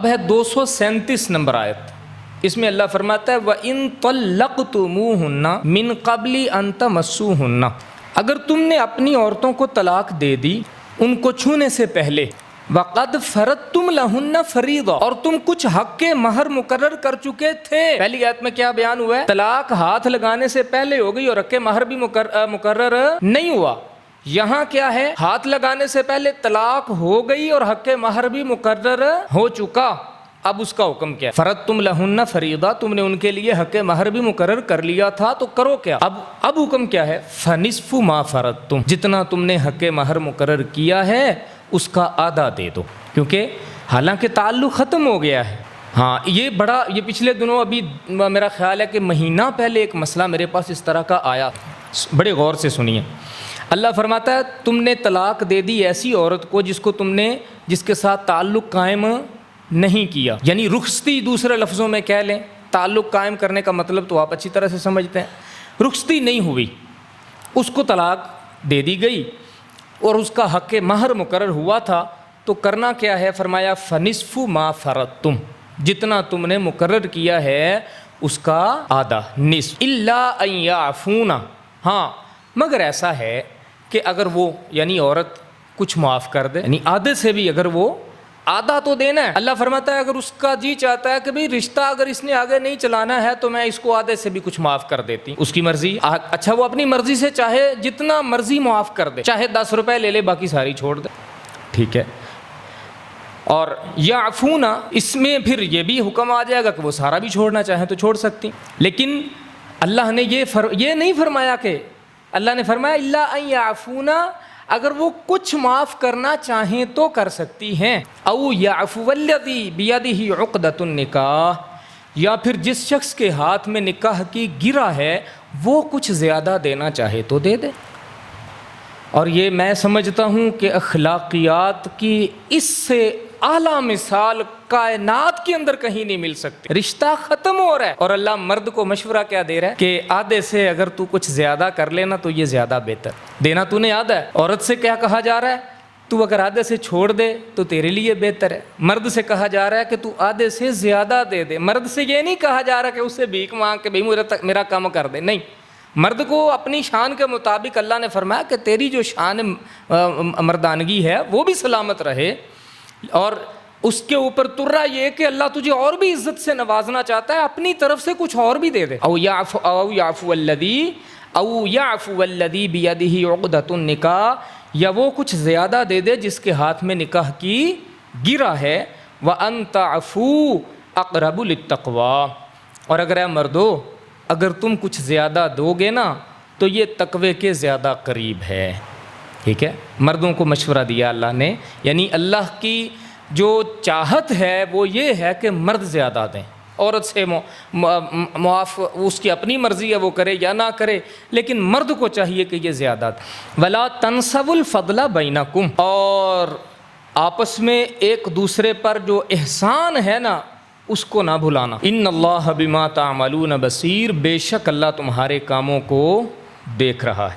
اب ہے 237 نمبر آیت، اس میں اللہ فرماتا ہے وَإِن طَلَّقْتُمُوهُنَّ مِن قَبْلِ أَن تَمَسُّوهُنَّ، اگر تم نے اپنی عورتوں کو طلاق دے دی ان کو چھونے سے پہلے، وَقَدْ فَرَضْتُمْ لَهُنَّ فَرِيضَةً، اور تم کچھ حق کے مہر مقرر کر چکے تھے۔ پہلی آیت میں کیا بیان ہوا ہے؟ طلاق ہاتھ لگانے سے پہلے ہو گئی اور حق کے مہر بھی مقرر نہیں ہوا۔ یہاں کیا ہے؟ ہاتھ لگانے سے پہلے طلاق ہو گئی اور حق مہر بھی مقرر ہو چکا۔ اب اس کا حکم کیا ہے؟ فرضتم لہن فریضہ، تم نے ان کے لیے حق مہر بھی مقرر کر لیا تھا تو کرو کیا؟ اب حکم کیا ہے؟ فنصف ما فرضتم، جتنا تم نے حق مہر مقرر کیا ہے اس کا آدھا دے دو، کیونکہ حالانکہ تعلق ختم ہو گیا ہے۔ ہاں یہ پچھلے دنوں ابھی میرا خیال ہے کہ مہینہ پہلے ایک مسئلہ میرے پاس اس طرح کا آیا، بڑے غور سے سنیے۔ اللہ فرماتا ہے تم نے طلاق دے دی ایسی عورت کو جس کے ساتھ تعلق قائم نہیں کیا، یعنی رخصتی دوسرے لفظوں میں کہہ لیں، تعلق قائم کرنے کا مطلب تو آپ اچھی طرح سے سمجھتے ہیں، رخصتی نہیں ہوئی، اس کو طلاق دے دی گئی اور اس کا حق مہر مقرر ہوا تھا، تو کرنا کیا ہے؟ فرمایا فنصف ما فرضتم، جتنا تم نے مقرر کیا ہے اس کا آدھا، نصف، الا ان یعفون، ہاں مگر ایسا ہے کہ اگر وہ یعنی عورت کچھ معاف کر دے، یعنی آدھے سے بھی اگر وہ آدھا تو دینا ہے۔ اللہ فرماتا ہے اگر اس کا جی چاہتا ہے کہ بھئی رشتہ اگر اس نے آگے نہیں چلانا ہے تو میں اس کو آدھے سے بھی کچھ معاف کر دیتی، اس کی مرضی۔ اچھا وہ اپنی مرضی سے چاہے جتنا مرضی معاف کر دے، چاہے 10 روپے لے لے باقی ساری چھوڑ دے، ٹھیک ہے۔ اور یعفون، اس میں پھر یہ بھی حکم آ جائے گا کہ وہ سارا بھی چھوڑنا چاہیں تو چھوڑ سکتی، لیکن اللہ نے یہ نہیں فرمایا کہ، اللہ نے فرمایا الا ان یعفون، اگر وہ کچھ معاف کرنا چاہیں تو کر سکتی ہیں، او یعفو الذی بیدہ عقدۃ النکاح، یا پھر جس شخص کے ہاتھ میں نکاح کی گرہ ہے وہ کچھ زیادہ دینا چاہے تو دے دے۔ اور یہ میں سمجھتا ہوں کہ اخلاقیات کی اس سے اعلیٰ مثال کائنات کے اندر کہیں نہیں مل سکتی۔ رشتہ ختم ہو رہا ہے اور اللہ مرد کو مشورہ کیا دے رہا ہے کہ آدھے سے اگر تو کچھ زیادہ کر لینا تو یہ زیادہ بہتر، دینا تو نے آدھا ہے۔ عورت سے کیا کہا جا رہا ہے؟ تو اگر آدھے سے چھوڑ دے تو تیرے لیے بہتر ہے۔ مرد سے کہا جا رہا ہے کہ تو آدھے سے زیادہ دے دے۔ مرد سے یہ نہیں کہا جا رہا کہ اس سے بھیک مانگ کے بھئی میرا کام کر دے، نہیں، مرد کو اپنی شان کے مطابق اللہ نے فرمایا کہ تیری جو شان مردانگی ہے وہ بھی سلامت رہے، اور اس کے اوپر ترا یہ کہ اللہ تجھے اور بھی عزت سے نوازنا چاہتا ہے، اپنی طرف سے کچھ اور بھی دے دے۔ او یعفو الذی بیدہ عقدۃ النکاح، یا وہ کچھ زیادہ دے دے جس کے ہاتھ میں نکاح کی گرہ ہے، وان تعفوا اقرب للتقوی، اور اگر اے مردو اگر تم کچھ زیادہ دو گے نا تو یہ تقوی کے زیادہ قریب ہے، ٹھیک ہے۔ مردوں کو مشورہ دیا اللہ نے، یعنی اللہ کی جو چاہت ہے وہ یہ ہے کہ مرد زیادہ دیں، عورت سے معاف اس کی اپنی مرضی ہے وہ کرے یا نہ کرے، لیکن مرد کو چاہیے کہ یہ زیادہ دیں۔ ولا تنسوا الفضل بینکم، اور آپس میں ایک دوسرے پر جو احسان ہے نا اس کو نہ بھلانا۔ ان اللہ بما تعملون بصیر، بے شک اللہ تمہارے کاموں کو دیکھ رہا ہے۔